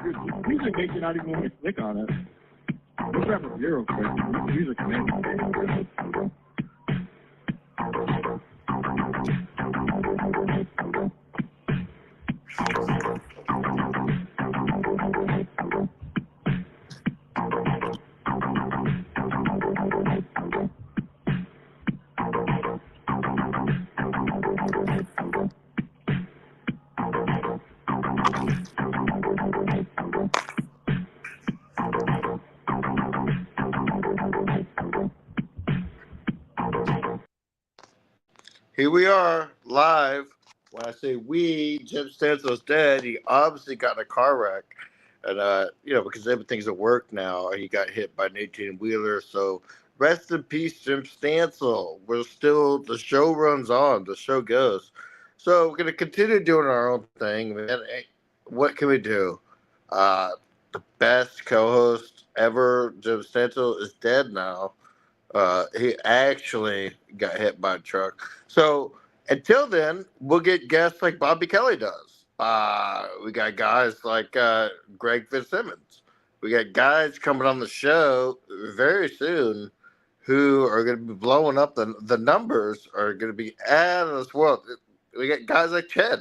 Music makes you not even want to click on it. Let's grab a beer real quick. Music amazing. Here we are, live. When I say we, Jim Stansel's dead. He obviously got in a car wreck. And, because everything's at work now, he got hit by an 18-wheeler. So rest in peace, Jim Stansel. The show runs on. The show goes. So we're going to continue doing our own thing. Man, what can we do? The best co-host ever, Jim Stansel, is dead now. He actually got hit by a truck. So until then, we'll get guests like Bobby Kelly does. We got guys like Greg Fitzsimmons. We got guys coming on the show very soon who are going to be blowing up. The numbers are going to be out of this world. We got guys like Chad.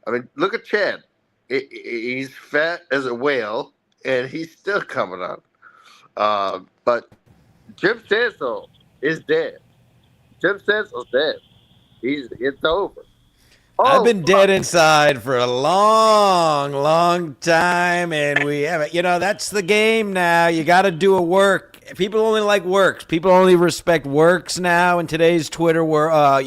I mean, look at Chad. He's fat as a whale, and he's still coming on. But Jim Stansel is dead. Jim Stansel's dead. It's over. I've been dead inside for a long, long time, and we haven't. That's the game now. You got to do a work. People only like works. People only respect works now in today's Twitter world,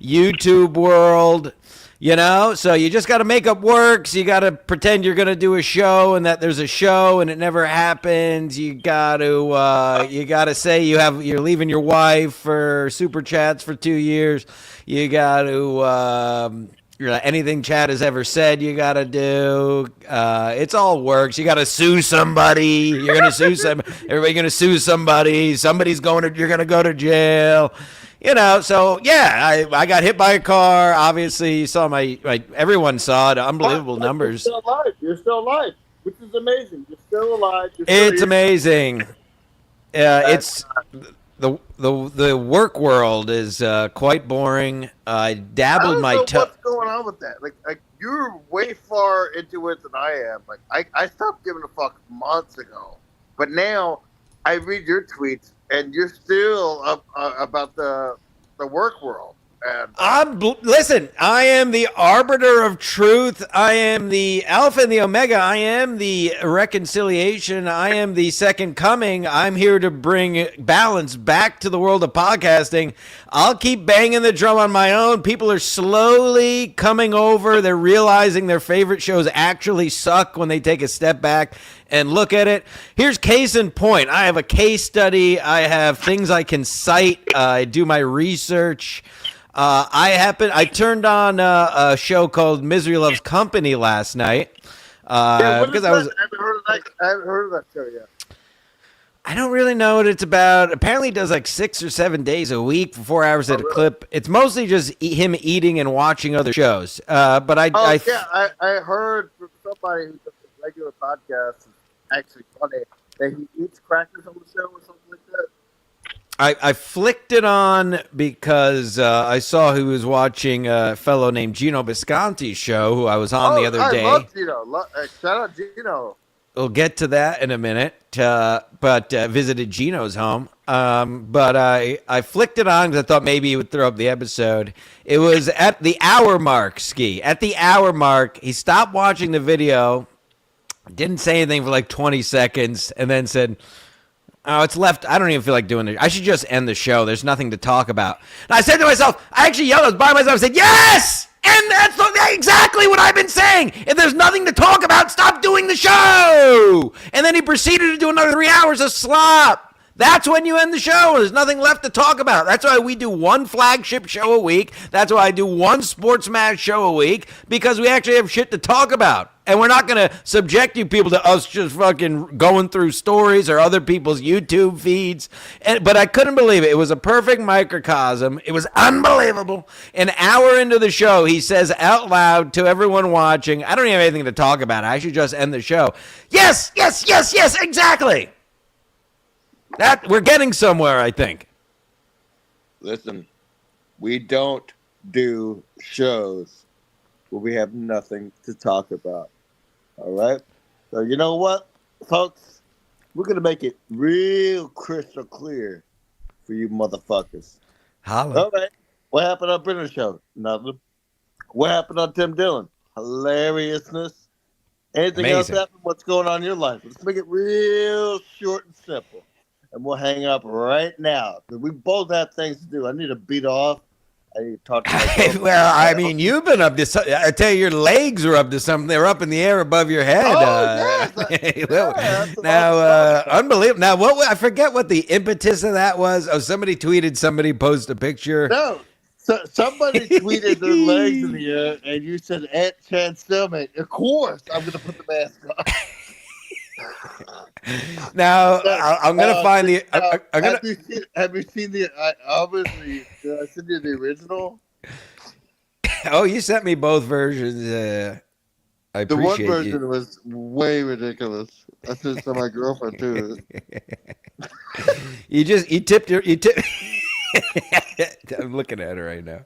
YouTube world. So you just got to make up works. You got to pretend you're going to do a show and that there's a show and it never happens. You got to say you're leaving your wife for super chats for 2 years. You got to anything Chad has ever said, you got to do. It's all works. You got to sue somebody. You're going to sue everybody's going to sue somebody. You're going to go to jail. So yeah, I got hit by a car. Obviously, you saw my everyone saw it. Unbelievable numbers. You're still alive, which is amazing. You're still alive. It's amazing. It's the work world is quite boring. I dabbled my toe. What's going on with that? Like you're way far into it than I am. Like I stopped giving a fuck months ago, but now I read your tweets. And you're still up about the work world. And listen, I am the arbiter of truth. I am the Alpha and the Omega. I am the reconciliation. I am the second coming. I'm here to bring balance back to the world of podcasting. I'll keep banging the drum on my own. People are slowly coming over. They're realizing their favorite shows actually suck when they take a step back and look at it. Here's case in point. I have a case study. I have things I can cite. I do my research. I turned on a show called Misery Loves Company last night. Because I haven't heard of that show yet. I don't really know what it's about. Apparently, it does like 6 or 7 days a week for 4 hours at a clip. It's mostly just him eating and watching other shows. But I heard from somebody who does a regular podcast. It's actually funny that he eats crackers on the show or something like that. I flicked it on because I saw who was watching a fellow named Gino Bisconti's show, who I was on the other day. I love Gino. Shout out Gino. We'll get to that in a minute. But visited Gino's home. But I flicked it on because I thought maybe he would throw up the episode. It was at the hour mark, Ski. At the hour mark, he stopped watching the video, didn't say anything for like 20 seconds, and then said, "Oh, it's left. I don't even feel like doing it. I should just end the show. There's nothing to talk about." And I said to myself, I actually yelled, I was by myself, I said, "Yes! And that's exactly what I've been saying. If there's nothing to talk about, stop doing the show." And then he proceeded to do another 3 hours of slop. That's when you end the show. There's nothing left to talk about. That's why we do one flagship show a week. That's why I do one sports match show a week, because we actually have shit to talk about. And we're not going to subject you people to us just fucking going through stories or other people's YouTube feeds. But I couldn't believe it. It was a perfect microcosm. It was unbelievable. An hour into the show, he says out loud to everyone watching, I don't even have anything to talk about. I should just end the show. Yes, exactly. That we're getting somewhere, I think. Listen, we don't do shows where we have nothing to talk about. All right? So you know what, folks? We're going to make it real crystal clear for you motherfuckers. Holla. All right. What happened on Brenner's show? Nothing. What happened on Tim Dillon? Hilariousness. Anything else happen? What's going on in your life? Let's make it real short and simple. And we'll hang up right now. We both have things to do. I need to beat off. I need to talk to my Well, I mean, you've been up to I tell you, your legs are up to something. They're up in the air above your head. Unbelievable. Now, I forget what the impetus of that was. Oh, somebody tweeted, somebody posted a picture. No. So somebody tweeted their legs in the air, and you said, Aunt Chan Stillman, of course, I'm going to put the mask on. Now I'm gonna find the. Have you seen the? Obviously, did I send you the original? Oh, you sent me both versions. I appreciate the one version was way ridiculous. I sent it to my girlfriend too. you tipped. I'm looking at her right now.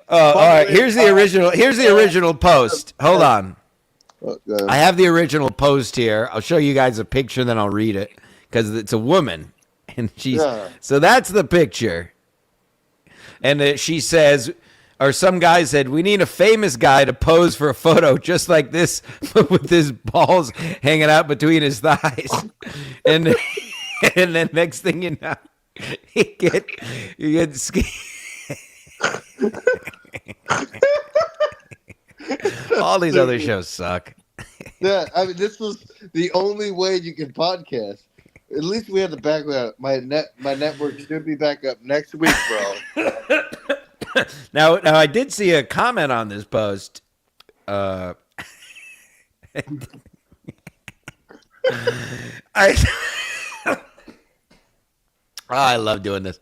All right. Here's the original. Here's the original post. Hold on. I have the original post here. I'll show you guys a picture, then I'll read it because it's a woman, and so that's the picture. And she says, or some guy said, we need a famous guy to pose for a photo just like this, with his balls hanging out between his thighs, and then next thing you know, you get all these other shows suck. Yeah, I mean, this was the only way you could podcast. At least we had the background. My network should be back up next week, bro. Now, I did see a comment on this post. I love doing this.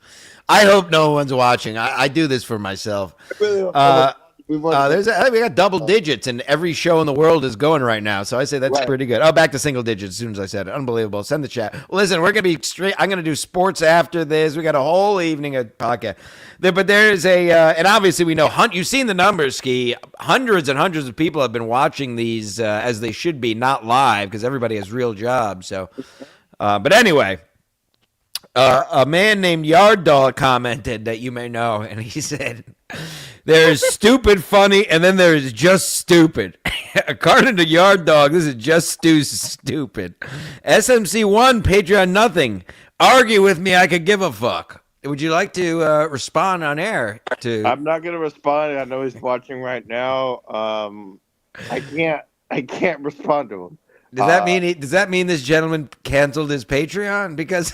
I hope no one's watching. I do this for myself. We got double digits, and every show in the world is going right now. So I say that's pretty good. Oh, back to single digits as soon as I said it. Unbelievable. Send the chat. Listen, we're gonna be straight. I'm gonna do sports after this. We got a whole evening of podcast. But there is and obviously we know. You've seen the numbers, Ski. Hundreds and hundreds of people have been watching these as they should be, not live because everybody has real jobs. So, but anyway. A man named Yard Dog commented that you may know, and he said, there's stupid funny, and then there's just stupid. According to Yard Dog, this is just stupid. SMC1, Patreon nothing. Argue with me, I could give a fuck. Would you like to respond on air? I'm not going to respond. I know he's watching right now. I can't respond to him. Does that mean this gentleman canceled his Patreon? Because...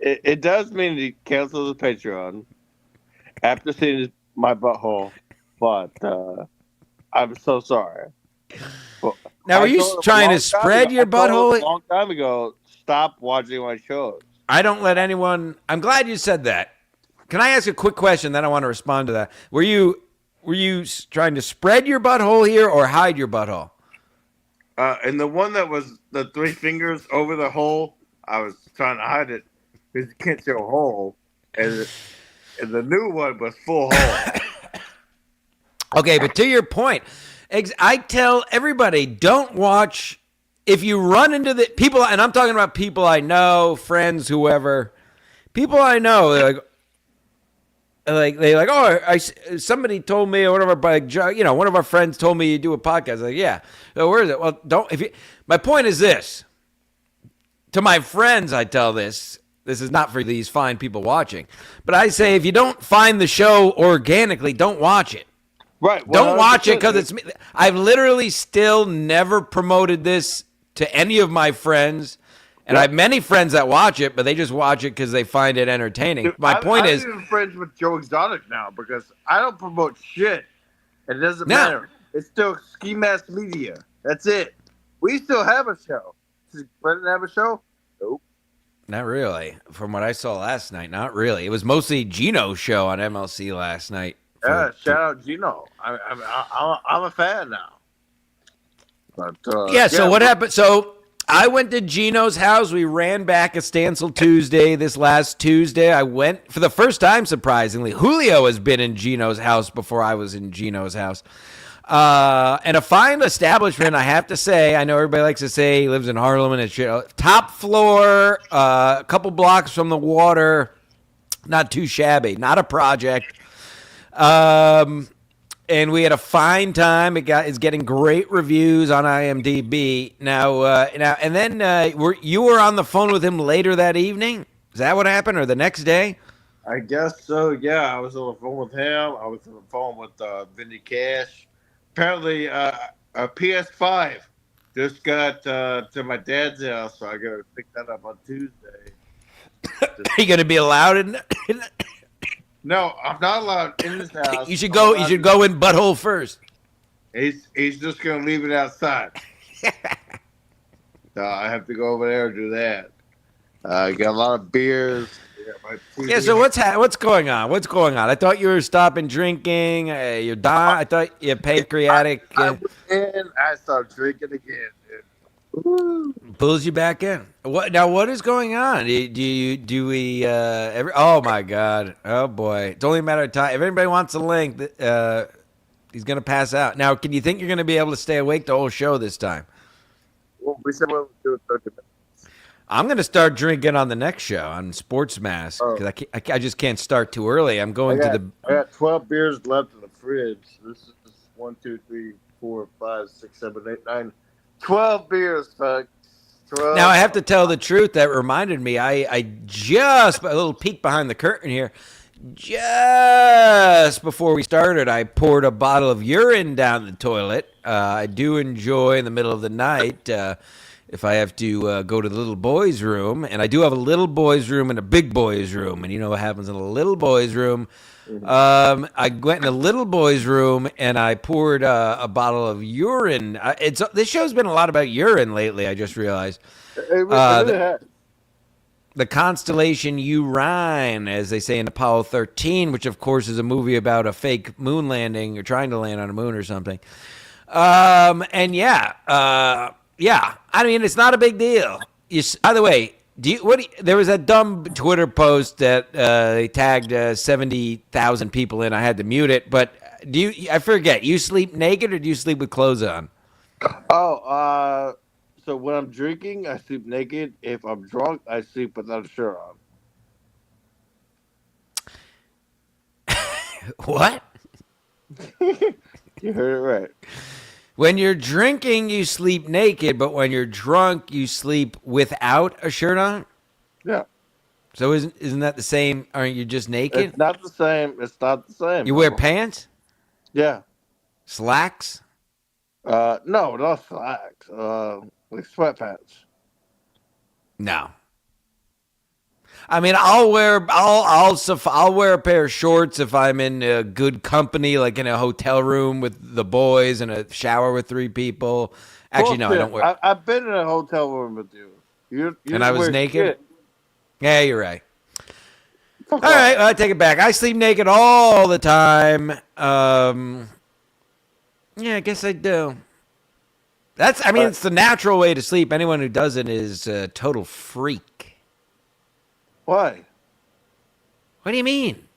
It does mean he canceled his Patreon after seeing my butthole, but I'm so sorry. But now, are you trying to spread your butthole? A long time ago, stop watching my shows. I don't let anyone. I'm glad you said that. Can I ask a quick question? Then I want to respond to that. Were you trying to spread your butthole here or hide your butthole? And the one that was the 3 fingers over the hole, I was trying to hide it. Because you can't see a hole, and the new one was full hole. Okay, but to your point, I tell everybody, don't watch, if you run into the people, and I'm talking about people I know, friends, whoever, people I know, somebody told me, or one of our friends told me you do a podcast. Like, yeah, so where is it? Well, my point is this, to my friends, I tell this. This is not for these fine people watching. But I say if you don't find the show organically, don't watch it. Right. Don't watch it because it's me. I've literally still never promoted this to any of my friends. And I have many friends that watch it, but they just watch it because they find it entertaining. My point is... I'm even friends with Joe Exotic now because I don't promote shit. It doesn't No. matter. It's still Skimask Media. That's it. We still have a show. Does Brendan have a show? Nope. Not really. From what I saw last night, not really. It was mostly Gino's show on MLC last night. Yeah, shout out Gino. I'm a fan now. But So what happened? So I went to Gino's house. We ran back a Stancil Tuesday this last Tuesday. I went for the first time, surprisingly. Julio has been in Gino's house before I was in Gino's house. And a fine establishment, I have to say. I know everybody likes to say he lives in Harlem and it's shit. Top floor, a couple blocks from the water. Not too shabby. Not a project. And we had a fine time. It's getting great reviews on IMDb and then you were on the phone with him later that evening. Is that what happened, or the next day? I guess so. Yeah, I was on the phone with him. I was on the phone with Vinny Cash. Apparently, a PS5 just got to my dad's house, so I got to pick that up on Tuesday. Are you going to be allowed in? No, I'm not allowed in his house. You should go. You should go in butthole first. He's just gonna leave it outside. So I have to go over there and do that. Got a lot of beers. Yeah. So what's going on? What's going on? I thought you were stopping drinking. You're dying. I thought you had pancreatic. I went in. I started drinking again. Pulls you back in. What now? What is going on? Do we oh my God! Oh boy! It's only a matter of time. If anybody wants a link, he's gonna pass out. Now, can you think you're gonna be able to stay awake the whole show this time? Well, we said we'll do it 30 minutes. I'm gonna start drinking on the next show on Sports Mask because I just can't start too early. I'm going I got 12 beers left in the fridge. This is 1, 2, 3, 4, 5, 6, 7, 8, 9. 12 beers, folks. 12. Now, I have to tell the truth. That reminded me. I just, a little peek behind the curtain here, just before we started, I poured a bottle of urine down the toilet. I do enjoy in the middle of the night if I have to go to the little boys' room. And I do have a little boys' room and a big boys' room. And you know what happens in a little boys' room. I went in the little boy's room and I poured a bottle of urine. This show's been a lot about urine lately. I just realized the constellation Urine, as they say in Apollo 13, which of course is a movie about a fake moon landing or trying to land on a moon or something. I mean, it's not a big deal. By the way. There was that dumb Twitter post that they tagged 70,000 people in. I had to mute it, but I forget. You sleep naked or do you sleep with clothes on? So when I'm drinking, I sleep naked. If I'm drunk, I sleep without a shirt on. What? You heard it right. When you're drinking, you sleep naked, but when you're drunk, you sleep without a shirt on? Yeah. So isn't that the same? Aren't you just naked? It's not the same. It's not the same. You wear pants? Yeah. Slacks? No, not slacks. Like sweatpants. No. I mean, I'll wear a pair of shorts if I'm in good company, like in a hotel room with the boys and a shower with 3 people. Actually, no, I don't wear. I've been in a hotel room with you. And I was naked. Shit. Yeah, you're right. All right, I take it back. I sleep naked all the time. Yeah, I guess I do. It's the natural way to sleep. Anyone who doesn't is a total freak. Why? What do you mean?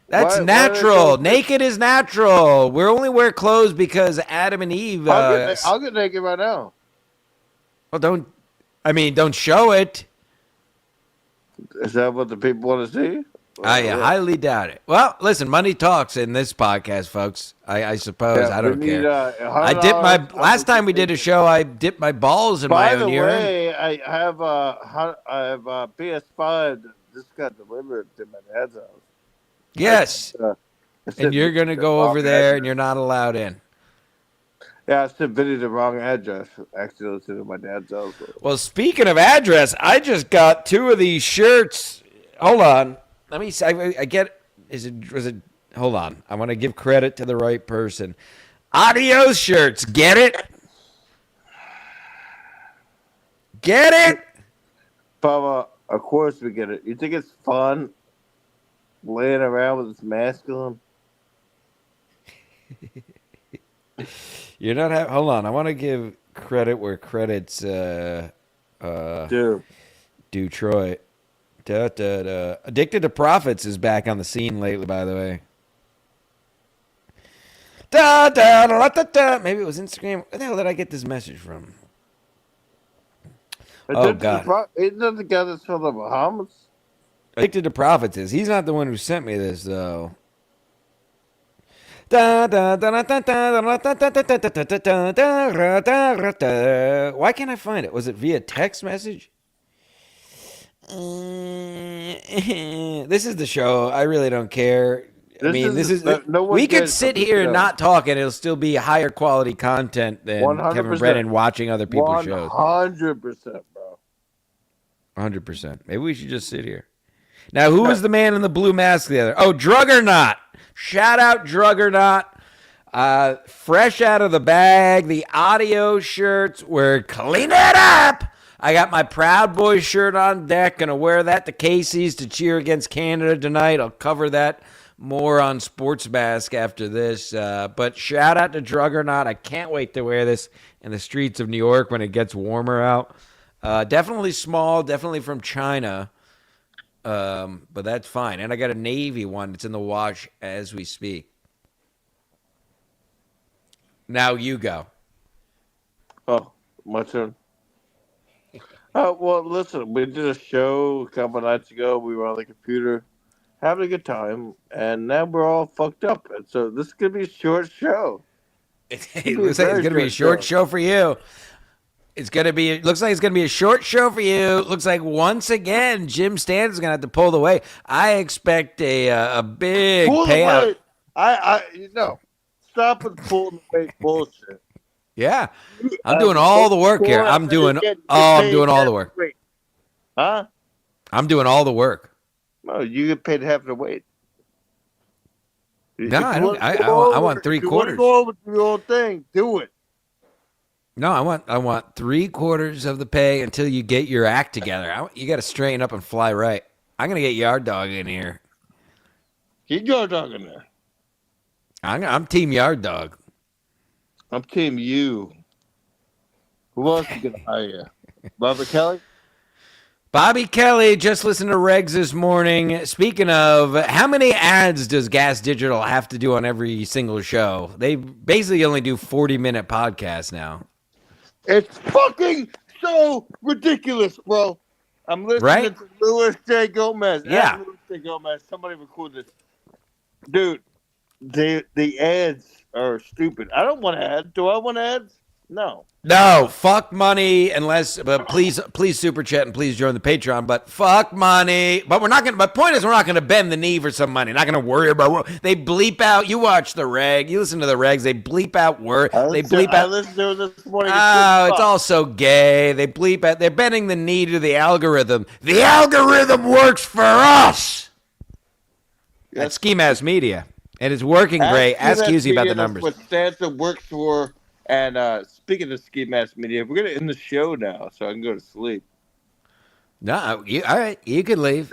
That's natural. Naked is natural. We only wear clothes because Adam and Eve. I'll get naked right now. Well, don't show it. Is that what the people want to see? I highly doubt it. Well, listen, money talks in this podcast, folks. I suppose. I don't care. I dipped last time we did a show, I dipped my balls in my own urine. By the way, I have a PS5 that just got delivered to my dad's house. Yes. And you're going to go over there and you're not allowed in. Yeah, I sent Vinny the wrong address. Actually, to my dad's house. Well, speaking of address, I just got 2 of these shirts. Hold on. Let me see. I get. Was it Hold on. I want to give credit to the right person. Adios shirts. Get it? Get it? Bubba, of course we get it. You think it's fun laying around with this mask on? You're not hold on. I want to give credit where credit's Dude. Detroit. Addicted to Profits is back on the scene lately, by the way. Maybe it was Instagram. Where the hell did I get this message from? Oh, God. Isn't that the guy that's from the Bahamas? Addicted to Profits is. He's not the one who sent me this, though. Why can't I find it? Was it via text message? This is the show. I really don't care. We could sit here and not talk, and it'll still be higher quality content than 100%. Kevin Brennan watching other people's shows. 100%, bro. 100%. Maybe we should just sit here. Now, who was the man in the blue mask the other? Oh, Druggernaut. Shout out Druggernaut. Fresh out of the bag. The audio shirts. We're cleaning it up. I got my Proud Boys shirt on deck. Gonna wear that to Casey's to cheer against Canada tonight. I'll cover that more on Sports Mask after this. But shout out to Druggernaut. I can't wait to wear this in the streets of New York when it gets warmer out. Definitely small. Definitely from China. But that's fine. And I got a navy one. It's in the wash as we speak. Now you go. Oh, my turn. Well, listen, we did a show a couple nights ago. We were on the computer having a good time, and now we're all fucked up. And so this is going to be a short show. It looks like it's going to be a short show for you. It's going to be. It looks like it's going to be a short show for you. Looks like once again, Jim Stanton's going to have to pull the weight. I expect a big payout. Stop with pulling the weight bullshit. Yeah, I'm doing all the work here. I'm doing all the work. Huh? I'm doing all the work. No, you get paid half the weight. No, I don't. I want 3 quarters. You want to go over to the whole thing? Do it. No, I want 3/4 of the pay until you get your act together. You got to straighten up and fly right. I'm gonna get Yard Dog in here. Get Yard Dog in there. I'm Team Yard Dog. I'm Team You. Who else is gonna hire you? Bobby Kelly? Bobby Kelly just listened to Regs this morning. Speaking of, how many ads does Gas Digital have to do on every single show? They basically only do 40-minute podcasts now. It's fucking so ridiculous, bro. I'm listening to Louis J. Gomez. Yeah. Louis J. Gomez. Somebody record this. Dude, the ads are stupid. I don't want ads. Do I want ads? No. No, fuck money but please super chat and please join the Patreon, but fuck money. But my point is we're not going to bend the knee for some money. Not going to worry about they bleep out. You watch the reg, you listen to the regs, they bleep out word. I listened to it this morning. Oh, it's all so gay. They bleep out. They're bending the knee to the algorithm. The algorithm works for us. Yes. At Skimask Media. And it's working great. Ask Husey about the numbers. What Stanza works for. And speaking of Skimask Media, we're going to end the show now so I can go to sleep. No, all right. You can leave.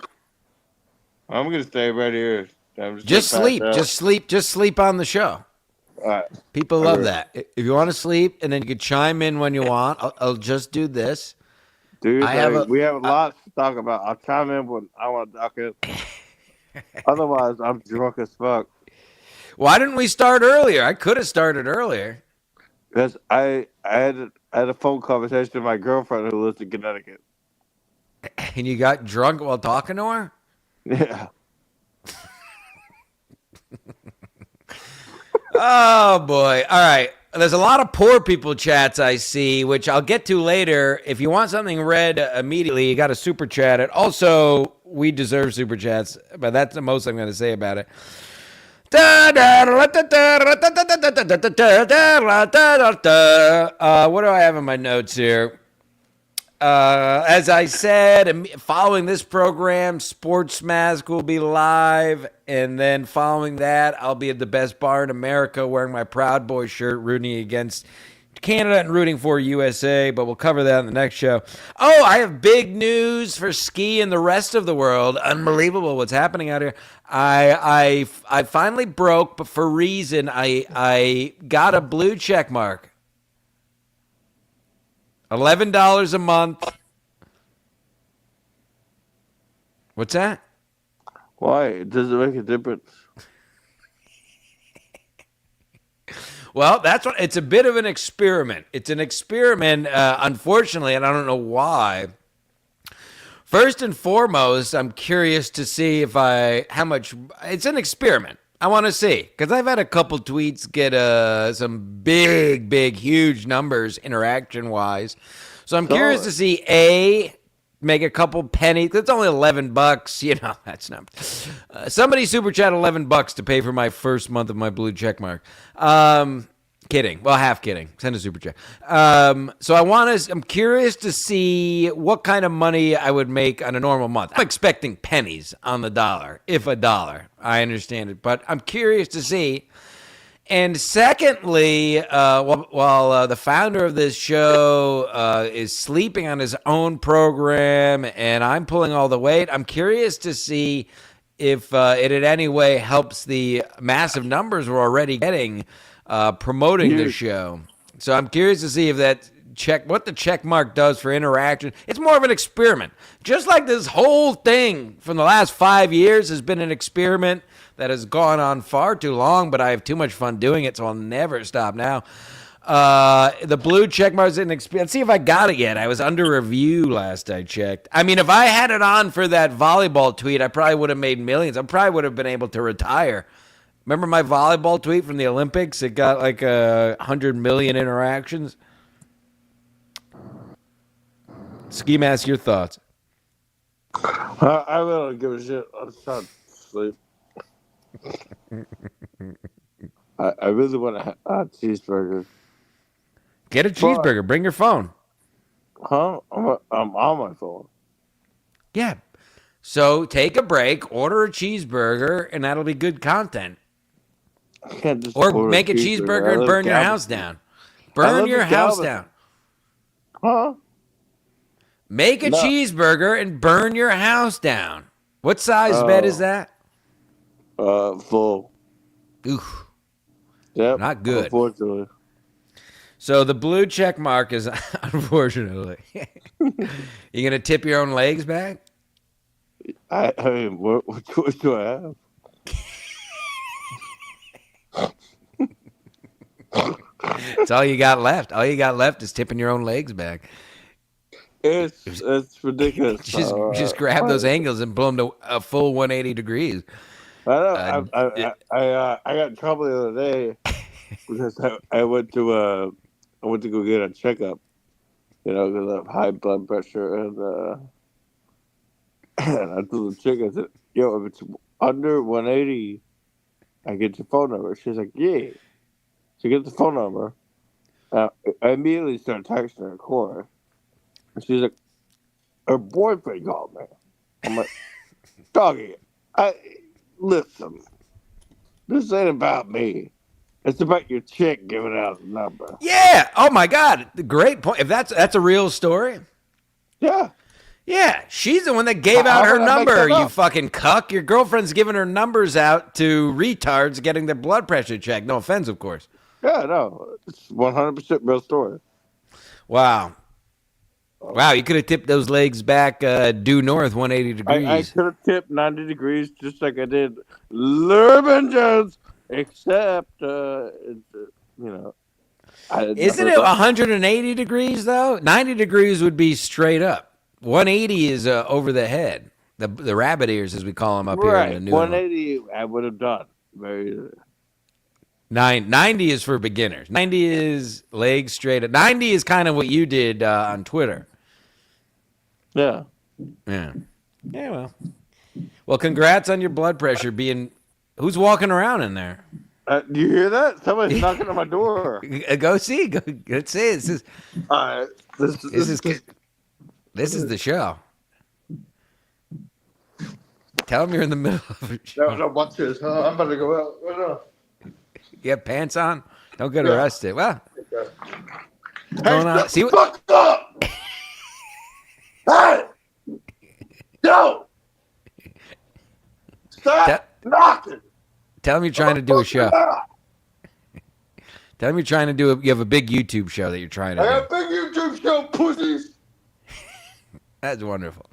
I'm going to stay right here. Just sleep. Just sleep on the show. All right. People love that. If you want to sleep, and then you can chime in when you want. I'll just do this. Dude, we have a lot to talk about. I'll chime in when I want to talk it. Otherwise, I'm drunk as fuck. Why didn't we start earlier? I could have started earlier. Because I had a phone conversation with my girlfriend who lives in Connecticut. And you got drunk while talking to her? Yeah. Oh, boy. All right. There's a lot of poor people chats I see, which I'll get to later. If you want something read immediately, you got to super chat it. Also, we deserve super chats, but that's the most I'm going to say about it. What do I have in my notes here? As I said, following this program, Sports Mask will be live. And then following that, I'll be at the best bar in America wearing my Proud Boy shirt, rooting against Canada and rooting for USA. But we'll cover that in the next show. Oh, I have big news for ski and the rest of the world. Unbelievable what's happening out here. I finally broke, but for a reason, I got a blue check mark. $11 a month. What's that? Why? Does it make a difference? Well, that's what it's a bit of an experiment. It's an experiment, unfortunately, and I don't know why. First and foremost, I'm curious to see how much. It's an experiment. I want to see because I've had a couple tweets get some big, huge numbers interaction wise. So I'm curious to see make a couple pennies. It's only $11. You know that's not. Somebody super chat $11 to pay for my first month of my blue check mark. Kidding. Well, half kidding. Send a super chat. So I'm curious to see what kind of money I would make on a normal month. I'm expecting pennies on the dollar, if a dollar. I understand it, but I'm curious to see. And secondly, while the founder of this show is sleeping on his own program and I'm pulling all the weight, I'm curious to see if it in any way helps the massive numbers we're already getting promoting the show. So I'm curious to see if what the check mark does for interaction. It's more of an experiment. Just like this whole thing from the last 5 years has been an experiment that has gone on far too long, but I have too much fun doing it, so I'll never stop now. The blue check mark is an experience. Let's see if I got it yet. I was under review last I checked. I mean, if I had it on for that volleyball tweet, I probably would have made millions. I probably would have been able to retire. Remember my volleyball tweet from the Olympics? It got like 100 million interactions. Skimask, your thoughts? I don't give a shit. I'm trying to sleep. I really want a cheeseburger. Get a cheeseburger. Bring your phone. Huh? I'm on my phone. Yeah. So take a break, order a cheeseburger, and that'll be good content. I can't just Or make a cheeseburger and burn your house down. Burn your house down. Huh? Make a cheeseburger and burn your house down. What size bed is that? Full. Oof. Yep. Not good. Unfortunately. So the blue check mark is, unfortunately. You going to tip your own legs back? I mean, what choice do I have? It's all you got left. All you got left is tipping your own legs back. It's ridiculous. Just grab those angles and pull them to a full 180 degrees. I know. I got in trouble the other day because I went to go get a checkup, because I have high blood pressure, and I told the chick, I said, if it's under 180, I get your phone number. She's like, yeah. So get the phone number. I immediately started texting her, Cora. And she's like, her boyfriend called me. I'm like, doggy, listen, this ain't about me. It's about your chick giving out the number. Yeah. Oh my God. Great point. If that's a real story. Yeah. Yeah. She's the one that gave out her number. You fucking cuck. Your girlfriend's giving her numbers out to retards getting their blood pressure checked. No offense, of course. Yeah, no. It's 100% real story. Wow. Wow, you could have tipped those legs back due north 180 degrees. I could have tipped 90 degrees just like I did Lerman Jones, except, Isn't it 180 degrees, though? 90 degrees would be straight up. 180 is over the head. The rabbit ears, as we call them up here in the New 180 I would have done. Very 90 is for beginners. 90 is legs straight up. 90 is kind of what you did on Twitter. Yeah. Yeah. Yeah, well, congrats on your blood pressure being... Who's walking around in there? Do you hear that? Somebody's knocking on my door. Go see. Let's see. This is This is the show. Tell him you're in the middle of a show. No, watch this. I'm about to go out. Right now. You have pants on? Don't get arrested. Well, Okay. what's going on? See Fuck up! Hey! Yo! Stop knocking! Tell him you're trying to do a show. Tell him you're trying to do you have a big YouTube show that you're trying to I do. have a big YouTube show, pussies! That's wonderful.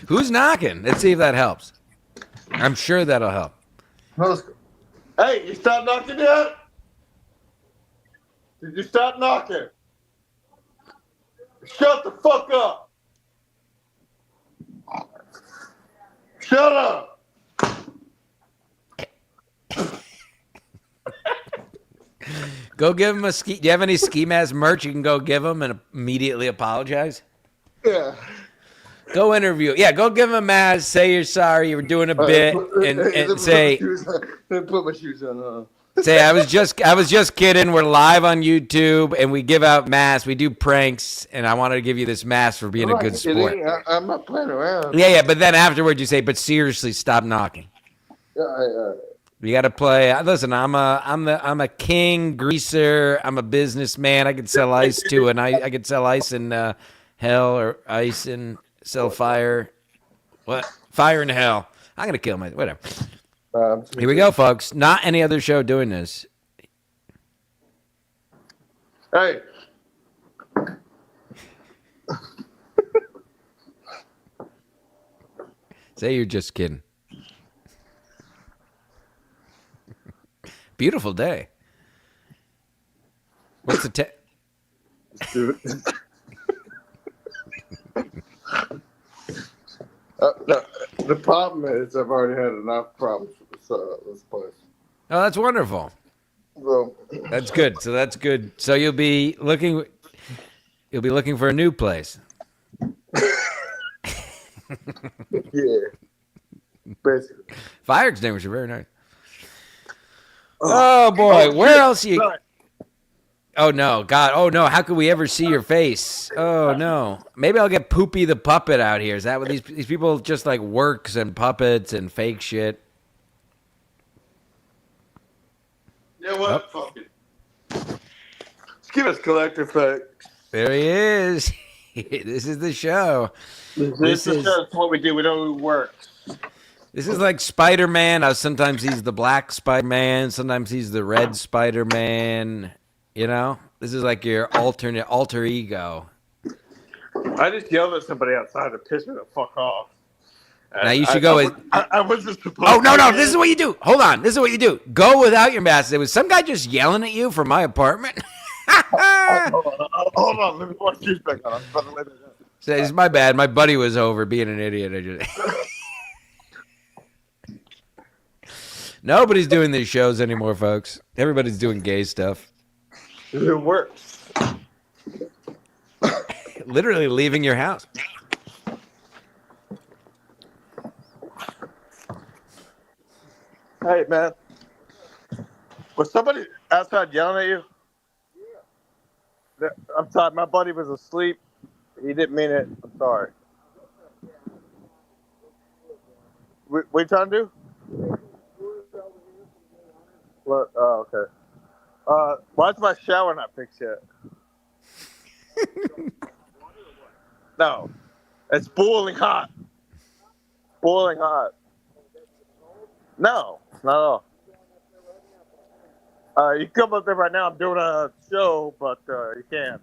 Who's knocking? Let's see if that helps. I'm sure that'll help. Hey, you stop knocking yet? Did you stop knocking? Shut the fuck up! Shut up! Go give him a ski. Do you have any Skimask merch you can go give him and immediately apologize? Yeah. Go interview. Yeah, go give him a mask. Say you're sorry. You were doing a bit, and say, Put my shoes on. say I was just kidding. We're live on YouTube, and we give out masks. We do pranks, and I wanted to give you this mask for being a good sport. I'm not playing around. Yeah. But then afterwards, you say, but seriously, stop knocking. You got to play. Listen, I'm a king greaser. I'm a businessman. I could sell ice too, and I could sell ice in hell or ice and sell fire. What? Fire in hell. I'm gonna kill my whatever. Here we go, folks. Not any other show doing this. Hey. Say you're just kidding. Beautiful day. What's the No, the problem is I've already had enough problems with this place. Oh, that's wonderful. Well, That's good. So that's good. So you'll be looking for a new place. yeah. Basically. Fire extinguisher, very nice. Oh boy, where else you? Sorry. Oh no, God! Oh no, how could we ever see your face? Oh no, maybe I'll get Poopy the puppet out here. Is that what these people just like works and puppets and fake shit? Yeah, what? Fuck it. Skimask Collective. There he is. This is the show. This is what we do. We don't work. This is like Spider-Man. Sometimes he's the black Spider-Man. Sometimes he's the red Spider-Man. You know, this is like your alter ego. I just yelled at somebody outside to piss me the fuck off. Now you should go. I wasn't supposed. Oh no! This is what you do. Hold on. This is what you do. Go without your mask. There was some guy just yelling at you from my apartment. Hold on. Let me put my shoes back on. Say, it's my bad. My buddy was over being an idiot. Nobody's doing these shows anymore, folks. Everybody's doing gay stuff. It works. Literally leaving your house. Hey, man. Was somebody outside yelling at you? Yeah. I'm sorry. My buddy was asleep. He didn't mean it. I'm sorry. What are you trying to do? Look, oh, okay. Why is my shower not fixed yet? No. It's boiling hot. Boiling hot. No, not at all. You can come up there right now. I'm doing a show, but you can't.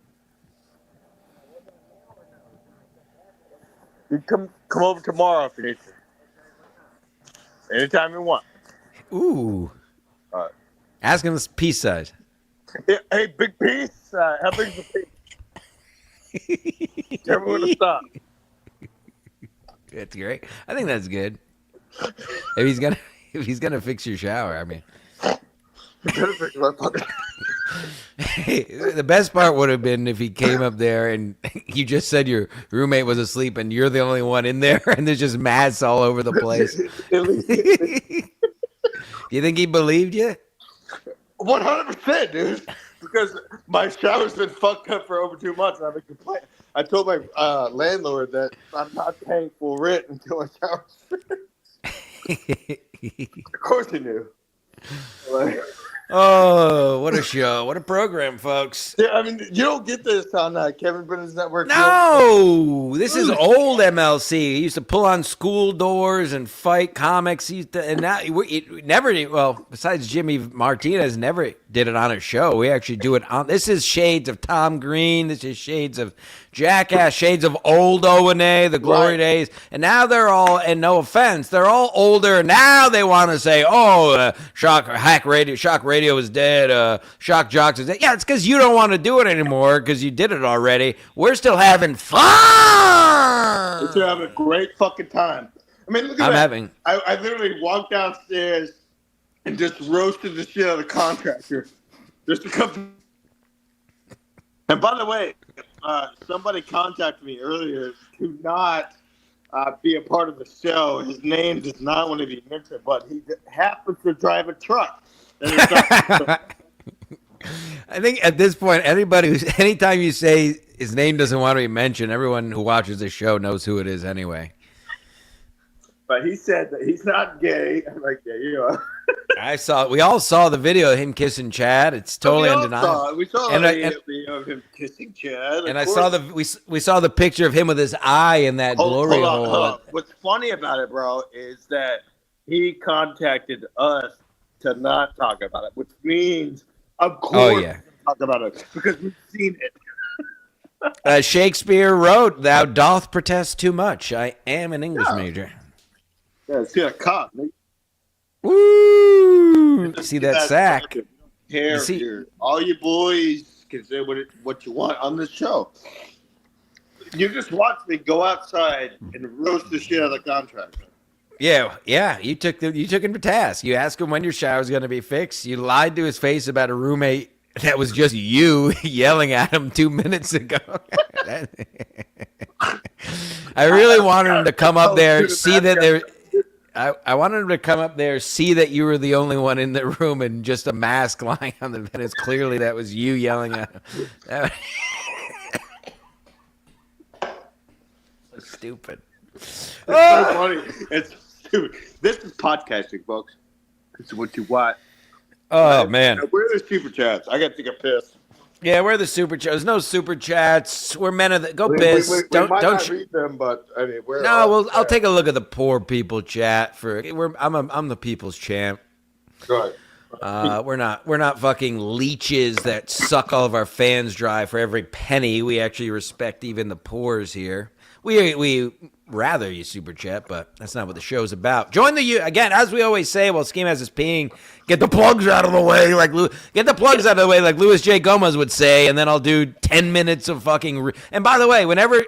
You come over tomorrow if you need to. Anytime you want. Ooh. All right. Ask him this piece size. Hey, big piece. How big's the piece? Tell me when to stop. That's great. I think that's good. If he's gonna fix your shower, I mean. The best part would have been if he came up there and you just said your roommate was asleep and you're the only one in there and there's just masks all over the place. Do you think he believed you? 100%, dude. because my shower's been fucked up for over 2 months. And I've been complaining. I told my landlord that I'm not paying full rent until my shower's fixed. Of course he knew. Like, Oh, what a show. What a program, folks. yeah, I mean, you don't get this on Kevin Brennan's network. No, this is old MLC. He used to pull on school doors and fight comics. And now well, besides Jimmy Martinez, never did it on a show. We actually do it on. This is shades of Tom Green. This is shades of Jackass, shades of old O&A, the glory days. And now they're all, and no offense, they're all older. Now they want to say, Shock Radio is dead. Shock Jocks is dead. Yeah, it's because you don't want to do it anymore because you did it already. We're still having fun. We're still having a great fucking time. I mean, look at that. I literally walked downstairs and just roasted the shit out of the contractor. Just to come. And by the way, somebody contacted me earlier to not be a part of the show. His name does not want to be mentioned, but he happens to drive a truck. I think at this point, anytime you say his name doesn't want to be mentioned, everyone who watches the show knows who it is anyway. But he said that he's not gay. I'm like, yeah, you are. We all saw the video of him kissing Chad. It's totally undeniable. We saw the video of him kissing Chad. And we saw the picture of him with his eye in that glory hole. What's funny about it, bro, is that he contacted us to not talk about it, which means, of course, talk about it because we've seen it. Shakespeare wrote, "Thou doth protest too much. I am an English major." Yeah, see a cop. Woo! See that sack? All you boys can say what you want on this show. You just watch me go outside and roast the shit out of the contractor. Yeah. You took him to task. You asked him when your shower's going to be fixed. You lied to his face about a roommate that was just you yelling at him 2 minutes ago. I really wanted him to come up there, see that there. I wanted him to come up there, see that you were the only one in the room, and just a mask lying on the bed. It's clearly that was you yelling at him. So stupid. It's so funny. It's stupid. This is podcasting, folks. This is what you want. Oh, man. Where are the super chats? I got to take a piss. Yeah, where are the super chats? There's no super chats. We're men of the go piss. We might not read them, but I mean, I'll take a look at the poor people chat I'm the people's champ. Good. We're not fucking leeches that suck all of our fans dry for every penny. We actually respect even the poors here. We rather you super chat, but that's not what the show's about. Join again, as we always say while Skimask is peeing, get the plugs out of the way like Louis J. Gomez would say, and then I'll do 10 minutes of fucking and by the way, whenever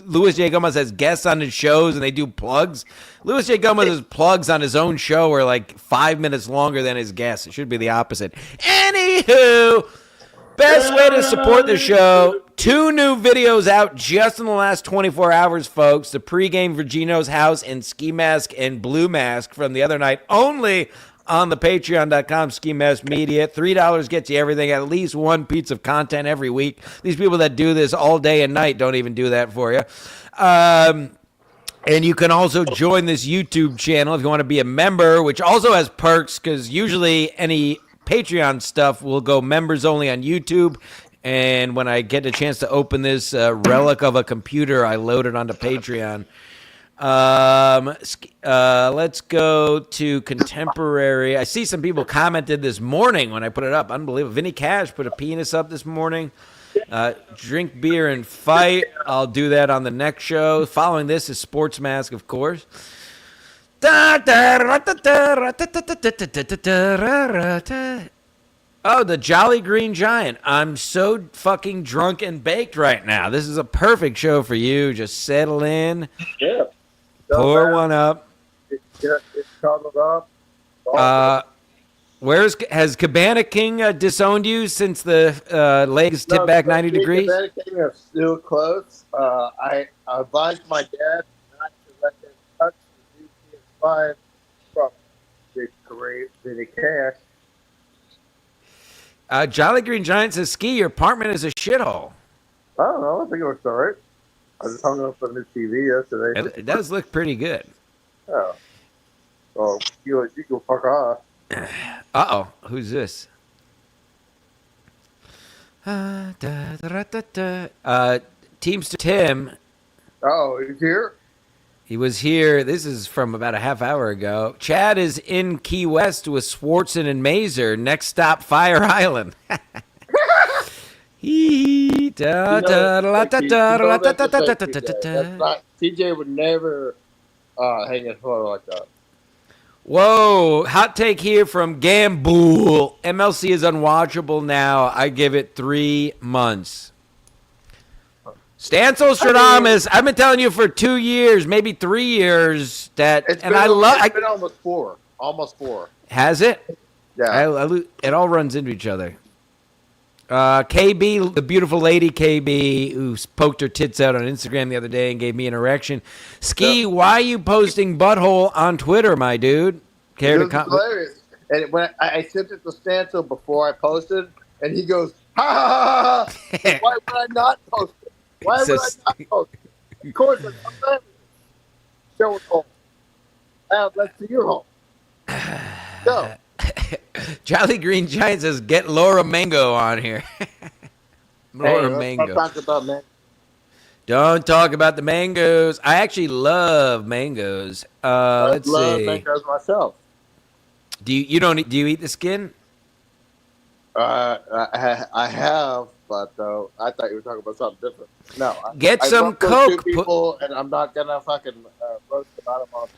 Louis J. Gomez has guests on his shows and they do plugs, Louis J. Gomez's plugs on his own show are like 5 minutes longer than his guests. It should be the opposite. Anywho, best way to support the show, 2 new videos out just in the last 24 hours, folks. The pregame for Gino's house and Ski Mask and Blue Mask from the other night, only on the patreon.com Ski Mask Media. $3 gets you everything, at least one piece of content every week. These people that do this all day and night don't even do that for you. And you can also join this YouTube channel if you want to be a member, which also has perks because usually any Patreon stuff will go members only on YouTube, and when I get a chance to open this relic of a computer, I load it onto Patreon. Let's go to contemporary. I see some people commented this morning when I put it up. Unbelievable. Vinny Cash put a penis up this morning. Drink beer and fight. I'll do that on the next show. Following this is Sports Mask, of course. Oh, the Jolly Green Giant. I'm so fucking drunk and baked right now. This is a perfect show for you. Just settle in. Yeah. Pour one up. It's cuddled up. Has Cabana King disowned you since the legs tipped back 90 degrees? Cabana King are still close. I advised my dad not to let them touch the PS5 from the great Vinny Cash. Jolly Green Giant says, Ski, your apartment is a shithole. I don't know. I think it looks all right. I just hung up a new TV yesterday. It does look pretty good. Yeah. Oh, you go fuck off. Uh-oh. Who's this? Teamster Tim. Oh, he's here? He was here. This is from about a half hour ago. Chad is in Key West with Swartzen and Mazer. Next stop, Fire Island. TJ would never hang a photo like that. Whoa, hot take here from Gambool. MLC is unwatchable now. I give it 3 months. Stancil Stradamus, I've been telling you for 2 years, maybe 3 years that, It's and been, I love. It's been almost 4. Almost 4. Has it? Yeah. It all runs into each other. KB, the beautiful lady KB, who poked her tits out on Instagram the other day and gave me an erection. Ski, why are you posting butthole on Twitter, my dude? Care to comment? Hilarious. And when I sent it to Stancil before I posted, and he goes, ha ha ha ha. Why would I not post it? Why would I not post it? Of course, I'm show it home. Let's see your home. Go. Jolly Green Giant says, get Laura Mango on here. Laura Mango. Talk about man. Don't talk about the mangoes. I actually love mangoes. Let's love see. mangoes myself. Do you eat the skin? I have, but I thought you were talking about something different. No. Get I some love those Coke. two people, and I'm not gonna fucking roast about them on.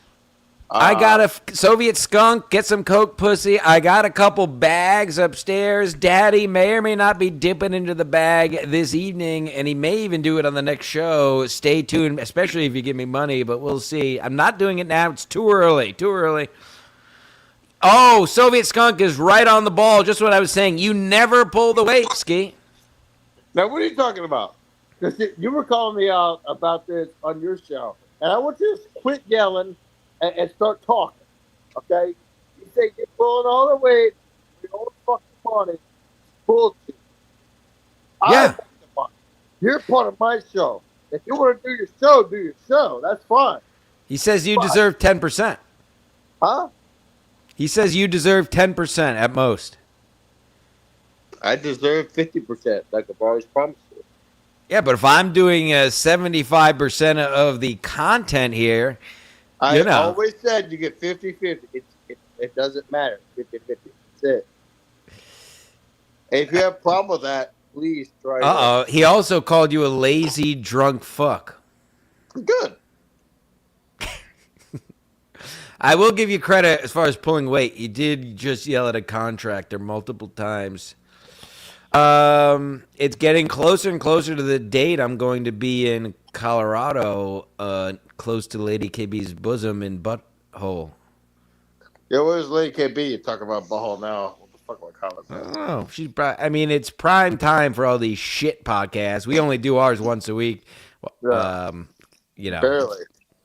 I got a Soviet skunk. Get some Coke, pussy. I got a couple bags upstairs. Daddy may or may not be dipping into the bag this evening, and he may even do it on the next show. Stay tuned, especially if you give me money, but we'll see. I'm not doing it now. It's too early. Too early. Oh, Soviet skunk is right on the ball. Just what I was saying. You never pull the weight, Ski. Now, what are you talking about? Because you were calling me out about this on your show, and I want you to quit yelling and start talking, okay? You say you're pulling all the weight, your own fucking money, bullshit. Yeah. You're part of my show. If you want to do your show. That's fine. He says you deserve 10%. Huh? He says you deserve 10% at most. I deserve 50%, like I've always promised you. Yeah, but if I'm doing 75% of the content here, I always said you get 50-50. It doesn't matter. 50-50. That's it. If you have a problem with that, please try it. He also called you a lazy drunk fuck. Good. I will give you credit as far as pulling weight. You did just yell at a contractor multiple times. It's getting closer and closer to the date I'm going to be in Colorado, close to Lady KB's bosom and butthole. Yeah, where's Lady KB? You talking about butthole now? What the fuck am I calling that? Oh, it's prime time for all these shit podcasts. We only do ours once a week. Yeah.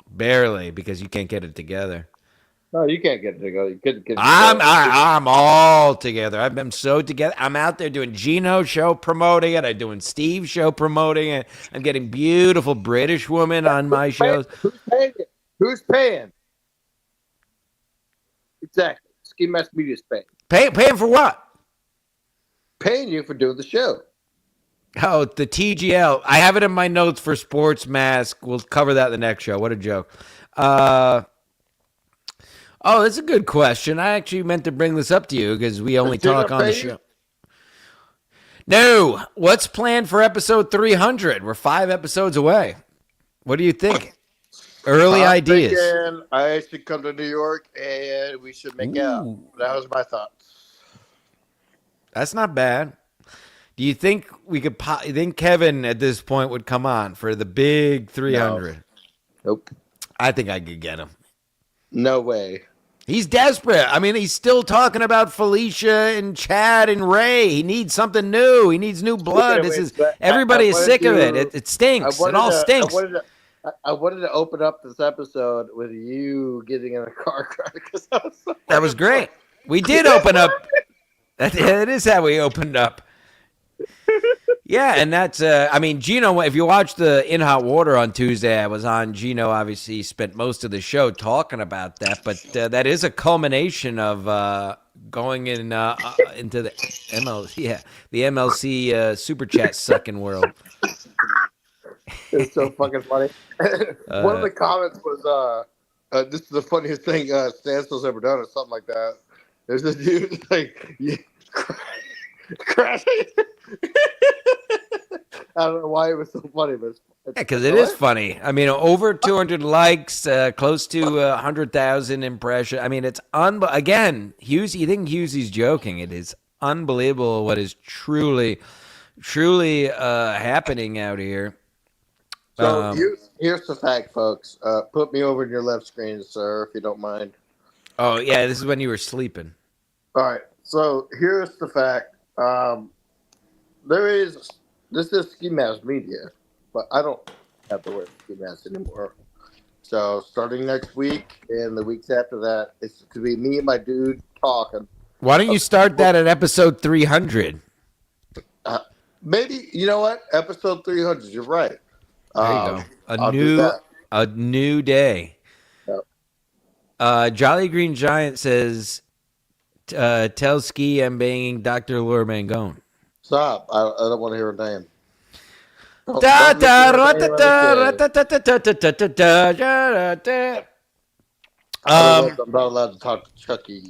Barely, because you can't get it together. No, you can't get it together. You couldn't get it I'm all together. I'm so together. I'm out there doing Gino's show promoting it. I'm doing Steve's show promoting it. I'm getting beautiful British women on my shows. Who's paying it? Who's paying? Exactly. Skimask Media's paying. Paying for what? Paying you for doing the show. Oh, the TGL. I have it in my notes for Sports Mask. We'll cover that in the next show. What a joke. Oh, that's a good question. I actually meant to bring this up to you because we only talk on the show. No. What's planned for episode 300? We're 5 episodes away. What do you think? Early ideas. I should come to New York and we should make out. That was my thoughts. That's not bad. Do you think we could? You think Kevin at this point would come on for the big 300? No. Nope. I think I could get him. No way. He's desperate. I mean, he's still talking about Felicia and Chad and Ray. He needs something new. He needs new blood. Everybody is sick of it. It stinks. It all stinks. I wanted to open up this episode with you getting in a car crash. That was great. We did open up. That is how we opened up. Yeah, and that's, I mean, Gino, if you watch the In Hot Water on Tuesday, I was on, Gino obviously spent most of the show talking about that, but that is a culmination of going into the MLC Super Chat sucking world. It's so fucking funny. One of the comments was, this is the funniest thing Stansell's ever done or something like that. There's this dude, like, crashing. I don't know why it was so funny, but because it is funny. I mean, over 200 likes, close to 100,000 impressions. I mean, it's again, Hughes. You think Hughesy's joking? It is unbelievable what is truly happening out here. So here's the fact, folks. Put me over in your left screen, sir, if you don't mind. Oh yeah, this is when you were sleeping. All right. So here's the fact. This is Skimask Media, but I don't have to wear Skimask anymore. So starting next week and the weeks after that, it's going to be me and my dude talking. Why don't you start that at episode 300? Maybe, you know what? Episode 300, you're right. There you go. A new day. Yep. Jolly Green Giant says, tell Ski I'm banging Dr. Laura Mangone. Stop. I don't want to hear her name. I'm not allowed to talk to Chucky.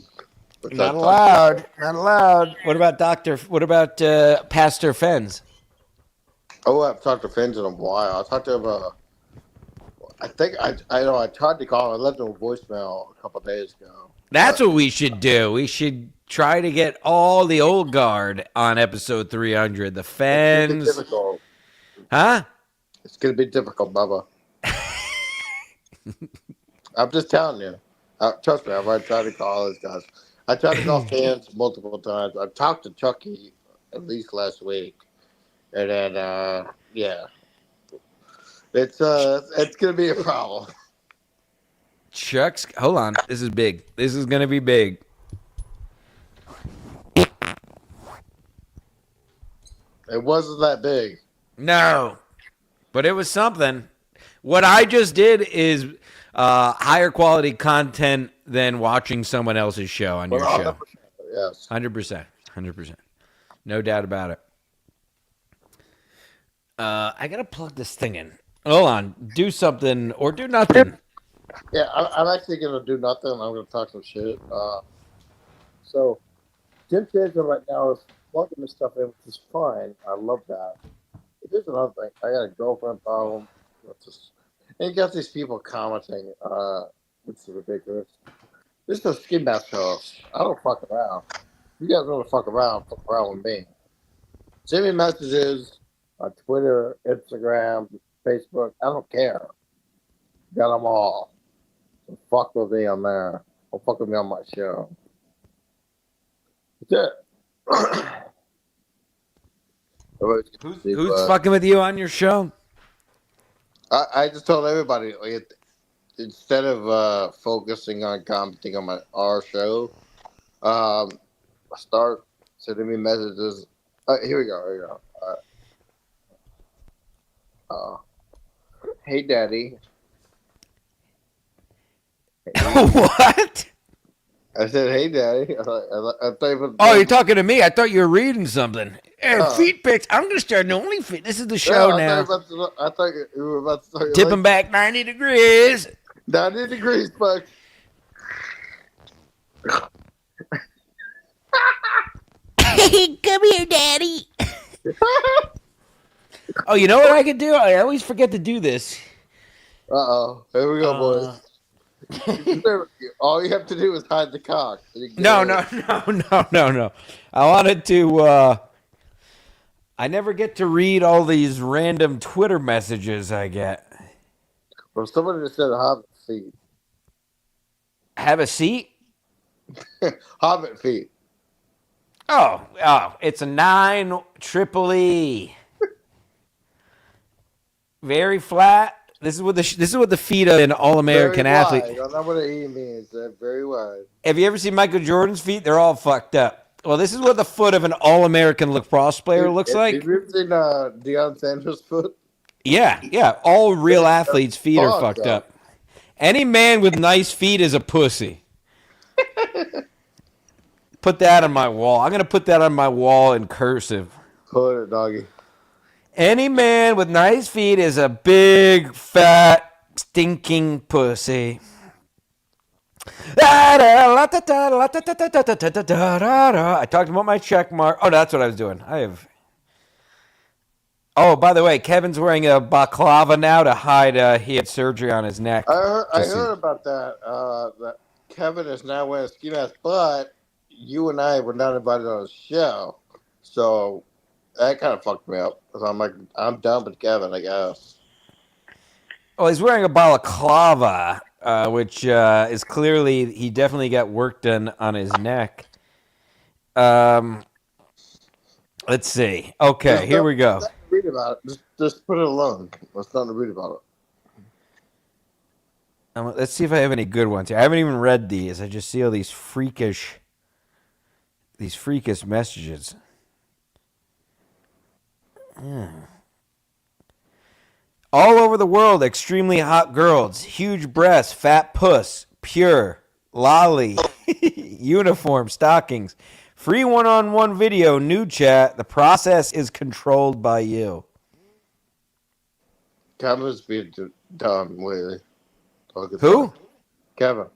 Not allowed. What about Pastor Fens? Oh, I've talked to Fens in a while. I talked to him. I think I tried to call him. I left him a voicemail a couple of days ago. That's what we should do. We should try to get all the old guard on episode 300. The Fens. It's difficult. Huh? It's going to be difficult, Bubba. I'm just telling you. Trust me, I've already tried to call these guys. I tried to call Fans multiple times. I talked to Chucky at least last week. And then, yeah. It's going to be a problem. Chuck's, hold on. This is big. This is going to be big. It wasn't that big. No, but it was something. What I just did is higher quality content than watching someone else's show on your show. Yes. 100%. No doubt about it. I got to plug this thing in. Hold on. Do something or do nothing. Yeah, I'm actually going to do nothing. I'm going to talk some shit. So, Jim Chaser right now is plugging this stuff in, which is fine. I love that. But here's another thing. I got a girlfriend problem. And you got these people commenting, which is ridiculous. This is a Skimask show. I don't fuck around. You guys want to fuck around with me. Send me messages on Twitter, Instagram, Facebook. I don't care. Got them all. So fuck with me on there. Or fuck with me on my show. That's it. Who's fucking with you on your show? I just told everybody, like, instead of focusing on commenting on our show, start sending me messages. Here we go. Hey, Daddy. What? I said, hey, Daddy. I thought oh, you're talking to me. I thought you were reading something. Hey, feet pics. I'm going to start an OnlyFans. This is the show now. I thought you were about to start. Tip them back 90 degrees. 90 degrees, Buck. Hey, come here, Daddy. Oh, you know what I could do? I always forget to do this. Uh-oh. Here we go, boys. All you have to do is hide the cock. No. I wanted to. I never get to read all these random Twitter messages I get. Well, somebody just said hobbit feet. Have a seat? Hobbit feet. Oh, it's a 9 triple E. Very flat. This is what the feet of an All-American athlete. I don't know what an E means. They're very wide. Have you ever seen Michael Jordan's feet? They're all fucked up. Well, this is what the foot of an all-American lacrosse player looks Have you like. ever seen Deion Sanders' foot? Yeah. All real athletes' feet are fucked Fuck, up. Any man with nice feet is a pussy. Put that on my wall. I'm going to put that on my wall in cursive. Put it, doggy. Any man with nice feet is a big, fat, stinking pussy. I talked about my check mark. Oh, that's what I was doing. Oh, by the way, Kevin's wearing a baklava now to hide he had surgery on his neck. I heard about that. That Kevin is now wearing a ski mask, but you and I were not invited on his show, so that kind of fucked me up. Because I'm like, I'm done with Kevin, I guess. Well, he's wearing a balaclava, which is clearly he definitely got work done on his neck. Let's see. Okay, here we go. Read about it. Just put it alone. There's nothing to read about it. Let's see if I have any good ones here. I haven't even read these. I just see all these freakish messages. All over the world, extremely hot girls, huge breasts, fat puss, pure, lolly, uniform, stockings, free one-on-one video, nude chat. The process is controlled by you. Kevin's being dumb lately. Who? Kevin.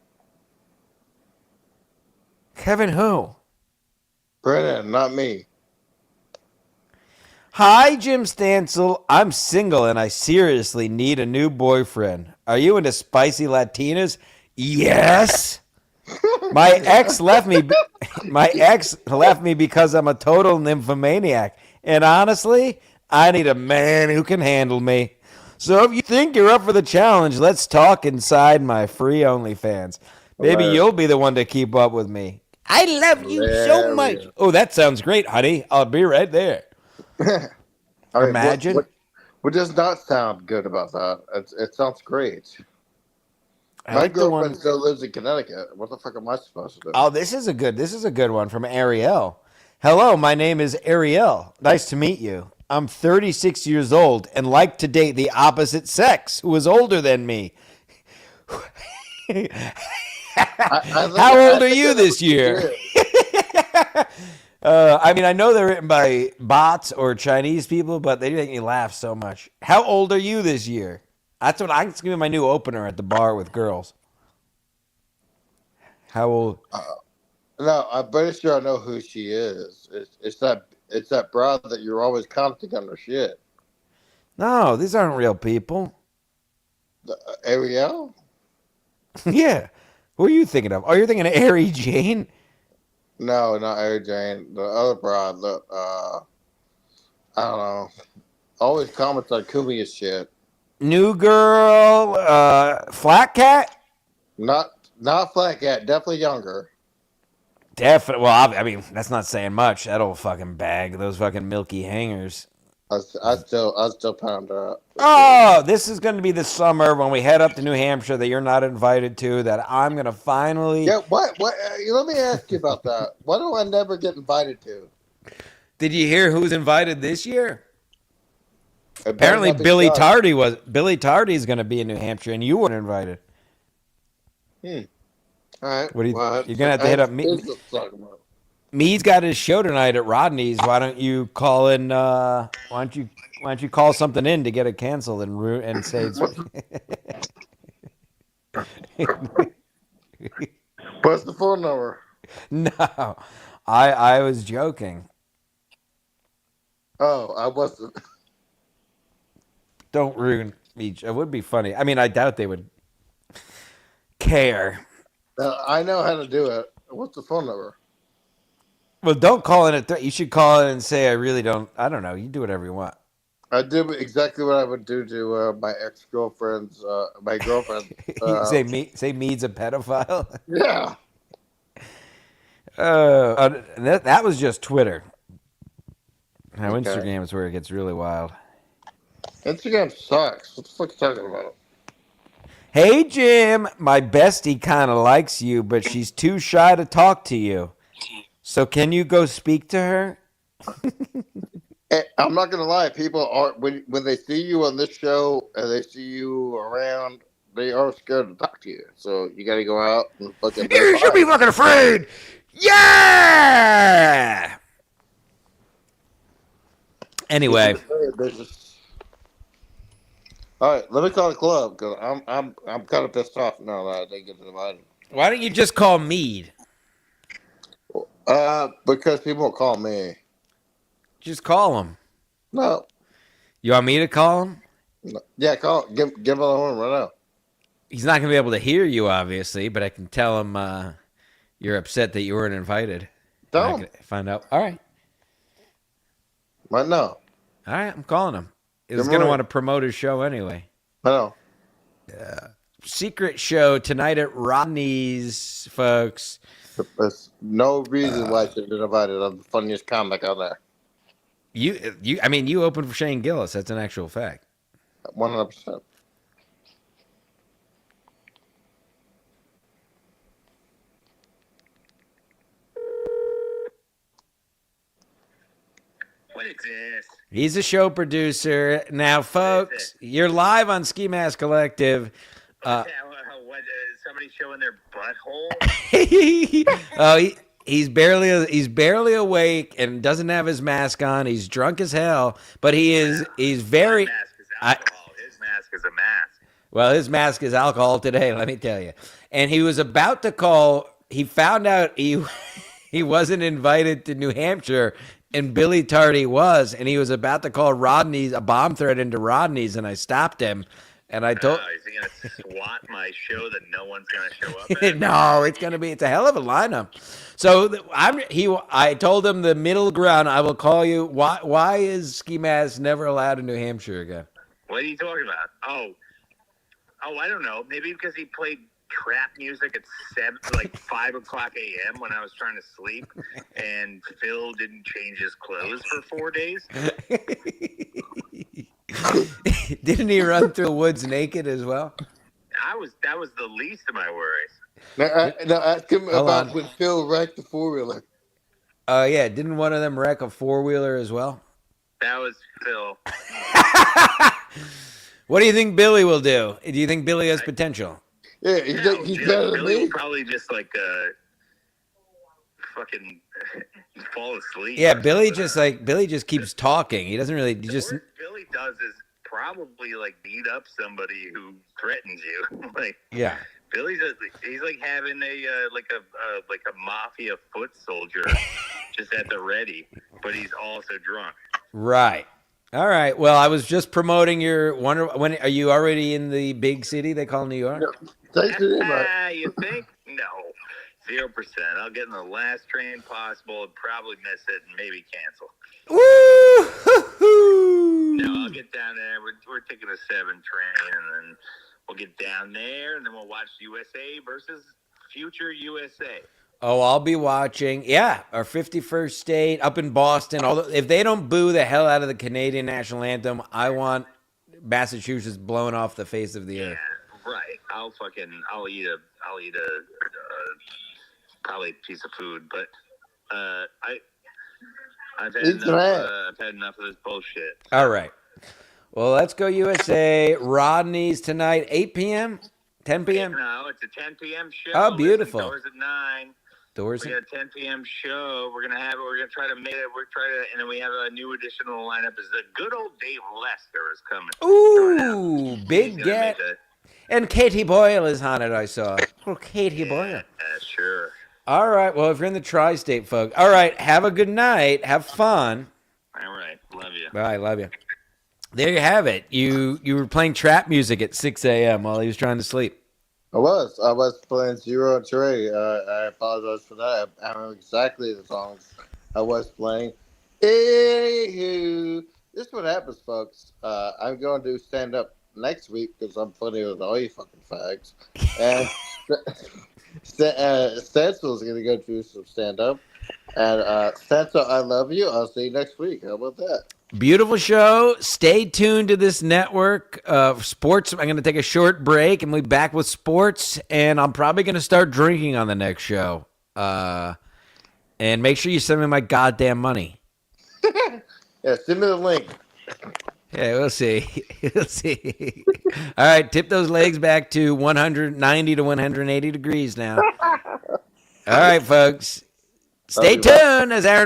Kevin who? Brennan, not me. Hi, Jim Stansel. I'm single and I seriously need a new boyfriend. Are you into spicy Latinas? Yes. My ex left me. My ex left me because I'm a total nymphomaniac. And honestly, I need a man who can handle me. So if you think you're up for the challenge, let's talk inside my free OnlyFans. Maybe you'll be the one to keep up with me. I love you so much. Oh, that sounds great, honey. I'll be right there. Imagine. What does not sound good about that? It sounds great. My like girlfriend still lives in Connecticut. What the fuck am I supposed to do? Oh, this is a good one from Ariel. Hello, my name is Ariel. Nice to meet you. I'm 36 years old and like to date the opposite sex who is older than me. How old are you this year? I mean, I know they're written by bots or Chinese people, but they make me laugh so much. How old are you this year? That's what I'm going to be my new opener at the bar with girls. How old? No, I'm pretty sure I know who she is. It's that broad that you're always commenting on her shit. No, these aren't real people. Ariel? Yeah. Who are you thinking of? Oh, you're thinking of Ari Jane? No, not Ari Jane. The other broad. I don't know. Always comments on Kumi's shit. New girl, flat cat? Not Flat Cat. Definitely younger. Definitely. Well, I mean, that's not saying much. That old fucking bag, those fucking milky hangers. I still pound her up. Oh, this is going to be the summer when we head up to New Hampshire that you're not invited to. That I'm going to finally. Yeah. What? Let me ask you about that. What do I never get invited to? Did you hear who's invited this year? Apparently, Billy Tardy's going to be in New Hampshire, and you weren't invited. All right. What do you? You're going to have to hit up me. Me's got his show tonight at Rodney's. Why don't you call in? Why don't you call something in to get it canceled and say it's. What's the phone number? No, I was joking. Oh, I wasn't. Don't ruin me. It would be funny. I mean, I doubt they would care. I know how to do it. What's the phone number? Well, don't call in you should call in and say, I really don't. I don't know. You do whatever you want. I do exactly what I would do to my ex-girlfriend's, my girlfriend. Say Mead's a pedophile? Yeah. That was just Twitter. Now, Okay. Instagram is where it gets really wild. Instagram sucks. What the fuck are you talking about? Hey, Jim. My bestie kind of likes you, but she's too shy to talk to you. So can you go speak to her? I'm not gonna lie. People are when they see you on this show and they see you around, they are scared to talk to you. So you got to go out and fucking break You should be ice. fucking afraid. Yeah. Anyway, all right, let me call the club because I'm kind of pissed off now that I didn't get invited. why don't you just call Mead? Because people will call me. Just call him. No, You want me to call him? no. Yeah, call. Give him a horn right now. He's not going to be able to hear you, obviously, but I can tell him you're upset that you weren't invited. Tell him Find out. All right. right now. All right, I'm calling him. He's Give him going to a want to promote his show anyway. I know. Secret show tonight at Rodney's, folks. There's no reason why I should have been invited. I'm the funniest comic out there. I mean, you opened for Shane Gillis. That's an actual fact. 100%. What is this? He's a show producer. Now, folks, you're live on Skimask Collective. What, somebody showing their butthole? Oh, he's barely awake and doesn't have his mask on. He's drunk as hell, but he's very. My mask is alcohol. His mask is a mask. Well, his mask is alcohol today, let me tell you. And he was about to call. He found out he wasn't invited to New Hampshire, and Billy Tardy was, and he was about to call Rodney's a bomb threat into Rodney's, and I stopped him. And I told. Is he gonna swat my show that no one's gonna show up at? No, it's a hell of a lineup. So I told him the middle ground. I will call you. Why is Ski Mask never allowed in New Hampshire again? What are you talking about? Oh, I don't know. Maybe because he played trap music at 5 o'clock a.m. when I was trying to sleep, and Phil didn't change his clothes for 4 days. Didn't he run through the woods naked as well? That was the least of my worries. Now ask him Hold about on. when Phil wrecked the 4-wheeler. Oh yeah, didn't one of them wreck a 4-wheeler as well? That was Phil. What do you think Billy will do? Do you think Billy has potential? Yeah, he's better than Billy me. will probably just fucking fall asleep. Yeah, Billy just keeps talking. He doesn't really. He just. The worst Billy does is probably beat up somebody who threatens you. Yeah. Billy's he's like having a mafia foot soldier just at the ready, but he's also drunk. Right. All right. Well, I was just promoting your Wonder. When are you already in the big city they call New York? No, thanks to him. You think? No. 0%. I'll get in the last train possible and probably miss it and maybe cancel. Woo! No, I'll get down there. We're taking a 7 train, and then we'll get down there, and then we'll watch USA versus future USA. Oh, I'll be watching. Yeah, our 51st state up in Boston. If they don't boo the hell out of the Canadian national anthem, I want Massachusetts blown off the face of the earth. Yeah, right. I'll eat a probably a piece of food, but I've had enough of this bullshit. All right. Well, let's go USA. Rodney's tonight, 8 p.m., 10 p.m. No, it's a 10 p.m. show. Oh, beautiful. Doors at 9. Doors. We got a 10 p.m. show. We're gonna try to make it. And then we have a new addition to the lineup. Is the good old Dave Lester is coming. Ooh, big get. Make And Katie Boyle is on it, I saw. Oh, Katie Boyle. Sure. All right. Well, if you're in the tri-state, folks. All right. Have a good night. Have fun. All right. Love you. Bye. Love you. There you have it. You were playing trap music at 6 a.m. while he was trying to sleep. I was playing Zero and Trey. I apologize for that. I don't know exactly the songs I was playing. Anywho, this is what happens, folks. I'm going to do stand-up next week because I'm funny with all you fucking fags. And Stencil's going to go do some stand-up. And Stencil, I love you. I'll see you next week. How about that? Beautiful show. Stay tuned to this network of sports. I'm going to take a short break and we'll be back with sports. And I'm probably going to start drinking on the next show. And make sure you send me my goddamn money. Yeah, send me the link. Yeah, we'll see. We'll see. All right, tip those legs back to 190 to 180 degrees now. All right, folks. Stay tuned as Aaron